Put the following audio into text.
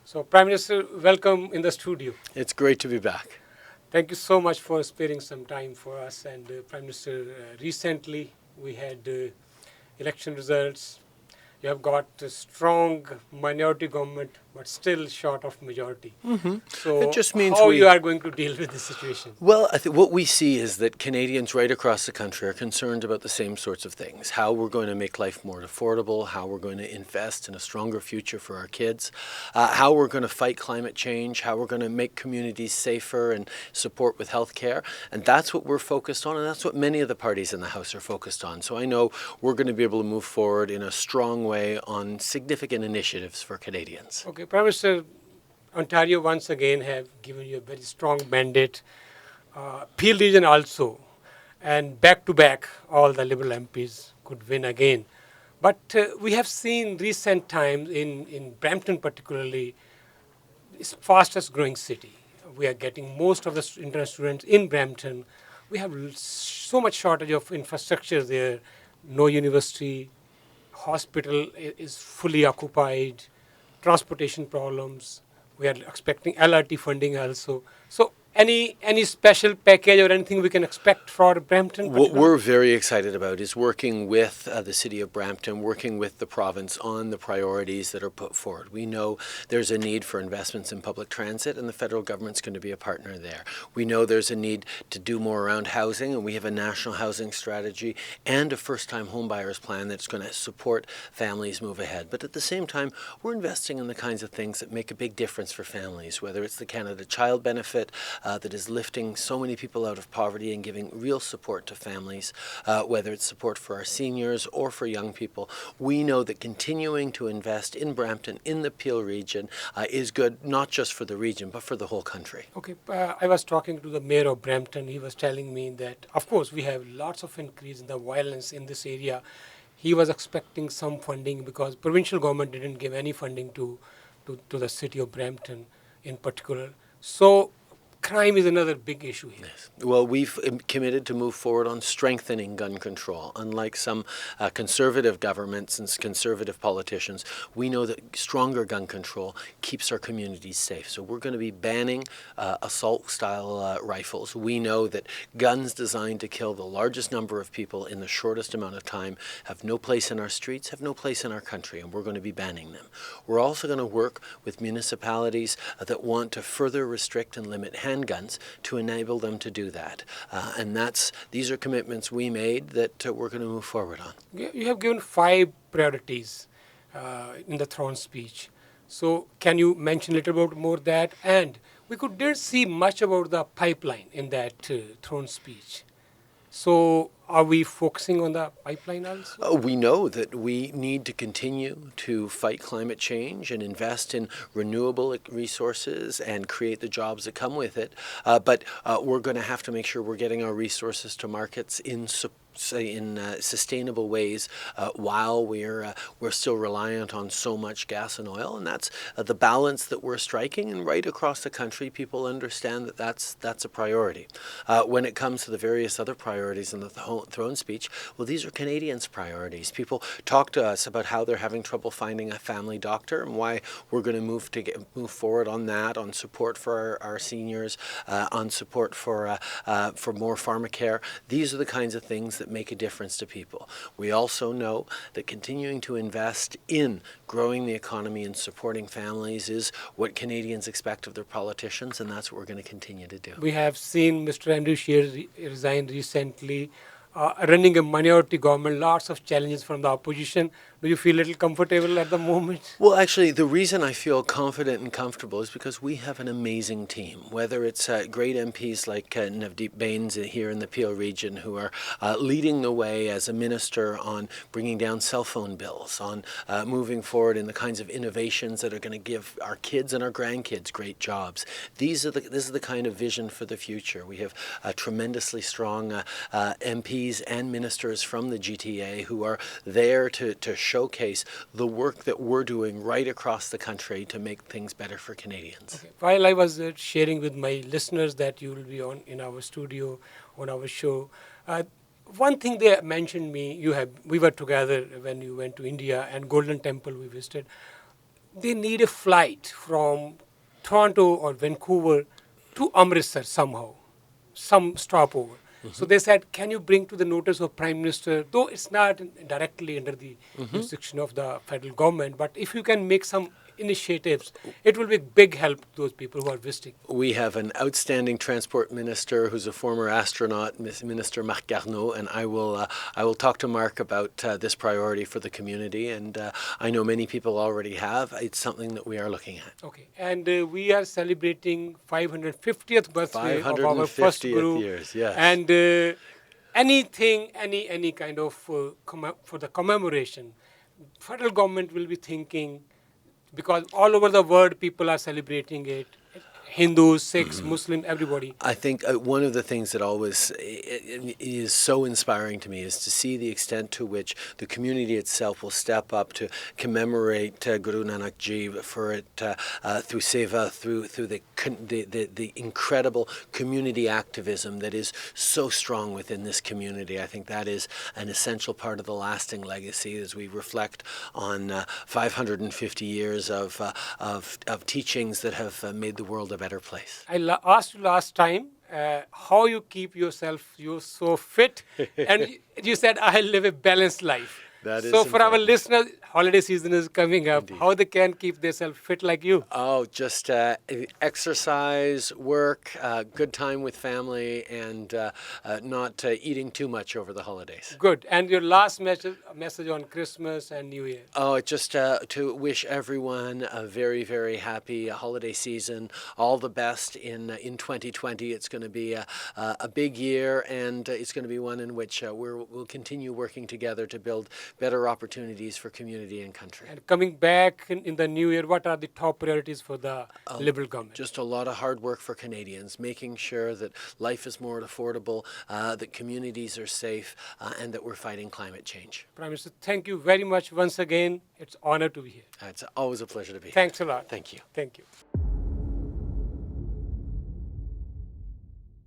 So, Prime Minister, welcome in the studio. It's great to be back. Thank you so much for sparing some time for us. And Prime Minister, recently we had election results. You have got a strong minority government, but still short of majority. So, It just means how you are going to deal with this situation? Well, I think what we see is that Canadians right across the country are concerned about the same sorts of things. How we're going to make life more affordable, how we're going to invest in a stronger future for our kids, how we're going to fight climate change, how we're going to make communities safer and support with health care. And that's what we're focused on, and that's what many of the parties in the House are focused on. So I know we're going to be able to move forward in a strong way on significant initiatives for Canadians. Okay, Prime Minister, Ontario once again have given you a very strong mandate. Peel region also, and back to back, all the Liberal MPs could win again. But we have seen recent times in Brampton particularly, it's fastest growing city. We are getting most of the international students in Brampton. We have so much shortage of infrastructure there. No university, hospital is fully occupied, transportation problems. We are expecting LRT funding also. So any special package or anything we can expect for Brampton? What we're very excited about is working with the City of Brampton, working with the province on the priorities that are put forward. We know there's a need for investments in public transit, and the federal government's going to be a partner there. We know there's a need to do more around housing, and we have a national housing strategy and a first-time homebuyers plan that's going to support families move ahead. But at the same time, we're investing in the kinds of things that make a big difference for families, whether it's the Canada Child Benefit, that is lifting so many people out of poverty and giving real support to families, whether it's support for our seniors or for young people. We know that continuing to invest in Brampton, in the Peel region, is good not just for the region, but for the whole country. Okay, I was talking to the mayor of Brampton. He was telling me that, of course, we have lots of increase in the violence in this area. He was expecting some funding because provincial government didn't give any funding to the city of Brampton in particular. So crime is another big issue here. Yes. Well, we've committed to move forward on strengthening gun control. Unlike some conservative governments and conservative politicians, we know that stronger gun control keeps our communities safe. So we're going to be banning assault-style rifles. We know that guns designed to kill the largest number of people in the shortest amount of time have no place in our streets, have no place in our country, and we're going to be banning them. We're also going to work with municipalities that want to further restrict and limit handguns to enable them to do that. And these are commitments we made that we're going to move forward on. You have given 5 priorities in the throne speech. So can you mention a little bit more that? And we didn't see much about the pipeline in that throne speech. So are we focusing on the pipeline also? We know that we need to continue to fight climate change and invest in renewable resources and create the jobs that come with it. But we're going to have to make sure we're getting our resources to markets in sustainable ways while we're still reliant on so much gas and oil, and that's the balance that we're striking. And right across the country, people understand that that's a priority. When it comes to the various other priorities in the throne speech, well, these are Canadians' priorities. People talk to us about how they're having trouble finding a family doctor and why we're going to move forward on that, on support for our seniors, on support for more pharmacare. These are the kinds of things that make a difference to people. We also know that continuing to invest in growing the economy and supporting families is what Canadians expect of their politicians, and that's what we're going to continue to do. We have seen Mr. resign recently, running a minority government, lots of challenges from the opposition. Do you feel a little comfortable at the moment? Well, actually, the reason I feel confident and comfortable is because we have an amazing team, whether it's great MPs like Navdeep Bains here in the Peel region, who are leading the way as a minister on bringing down cell phone bills, on moving forward in the kinds of innovations that are going to give our kids and our grandkids great jobs. This is the kind of vision for the future. We have tremendously strong MPs and ministers from the GTA who are there to showcase the work that we're doing right across the country to make things better for Canadians. Okay. While I was sharing with my listeners that you will be in our studio, on our show, one thing they mentioned we were together when you went to India, and Golden Temple we visited. they need a flight from Toronto or Vancouver to Amritsar somehow, some stopover. So they said, can you bring to the notice of Prime Minister, though it's not directly under the jurisdiction of the federal government, but if you can make some initiatives, it will be big help to those people who are visiting. We have an outstanding transport minister who's a former astronaut, Minister Marc Garneau, and I will talk to Marc about this priority for the community, and I know many people already have. It's something that we are looking at. Okay, and we are celebrating 550th birthday of our first 550th guru. years, yes. And anything, any kind of for the commemoration, federal government will be thinking, because all over the world people are celebrating it. Hindus, Sikhs, Muslims, everybody. I think one of the things that always is so inspiring to me is to see the extent to which the community itself will step up to commemorate Guru Nanak Ji for it through seva, through the incredible community activism that is so strong within this community. I think that is an essential part of the lasting legacy as we reflect on 550 years of teachings that have made the world a better place. I asked you last time how you keep yourself, you're so fit, and you said, I live a balanced life. That is so for our important. listeners, holiday season is coming up. Indeed. How they can keep themselves fit like you? Oh, just exercise, work, good time with family, and not eating too much over the holidays. Good. And your last message on Christmas and New Year? Oh, just to wish everyone a very, very happy holiday season. All the best in 2020. It's going to be a big year, and it's going to be one in which we'll continue working together to build better opportunities for community and country. And coming back in the new year, what are the top priorities for the Liberal government? Just a lot of hard work for Canadians, making sure that life is more affordable, that communities are safe, and that we're fighting climate change. Prime Minister, thank you very much once again. It's an honor to be here. It's always a pleasure to be here. Thanks a lot. Thank you. Thank you.